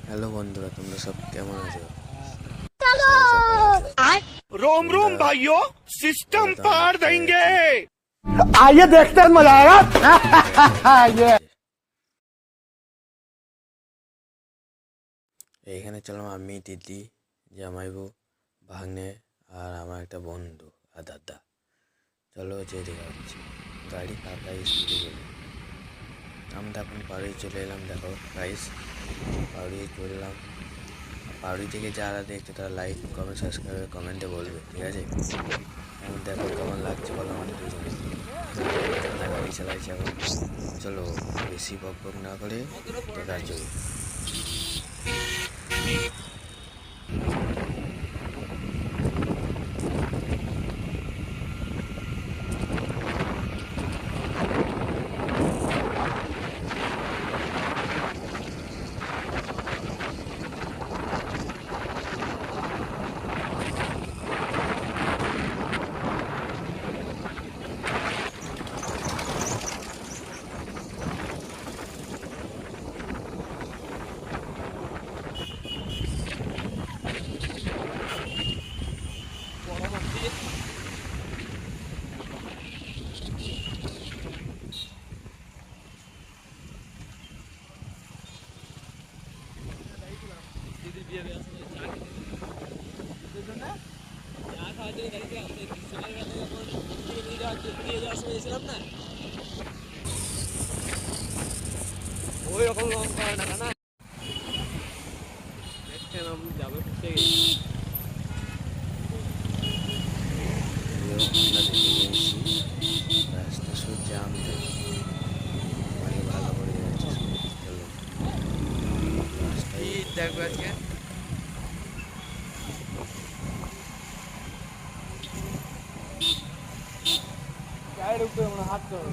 Hello বন্ধুরা, তোমরা সব কেমন আছো? আশা করি সব ভালো আছো। रोम रोम বন্ধুরা, भाइयों सिस्टम বলে তো আমি पार একটা देंगे। आइए देखते हैं मजा आएगा। ये এইখানে চললাম আমি, দিদি, জামাইবু, ভাগ্নে আর আমার একটা বন্ধু আর দাদা। চলো যে দেখা হচ্ছে গাড়ি কাকাই স্পিডে চলে। আমরা এখন পাড়ুই চলে এলাম। দেখো গাইস, পাড়ুই চললাম। পাড়ুই থেকে যারা দেখছো তারা লাইক কমেন্ট সাবস্ক্রাইব কমেন্টে বলবে, ঠিক আছে? এখন দেখো কেমন লাগছে বলো আমাদের দুজনে। ঠান্ডা গাড়ি চালাইছে এখন। চলো বেশি বক বক না করে দেখা চলো। ওই রকম লং করে না না দেখছেন আমি যাবে করতে গেছি আমরা দেখে গেছি রাস্তা শুধু জাম থাকে, অনেক ভালো করে যাচ্ছে। চলো রাস্তায় দেখবে আজকে গায়ের উপরে আমার হাত ধরে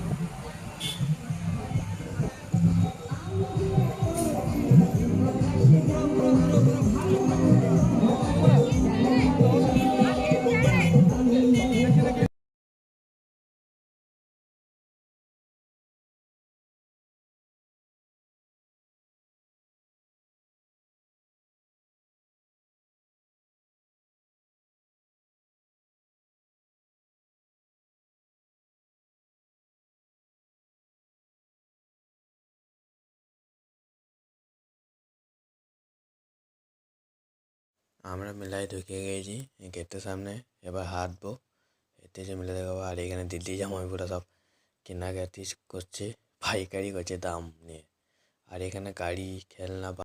আমরা মেলায় ঢুকে গেছি গেটের সামনে। এবার হাঁটবো, হেঁটে যে মেলে দেখাবো। আর এখানে দিদি জামাইপুরা সব কেনাকাটি করছে, পাইকারি করছে দাম নিয়ে। আর এখানে গাড়ি খেলনা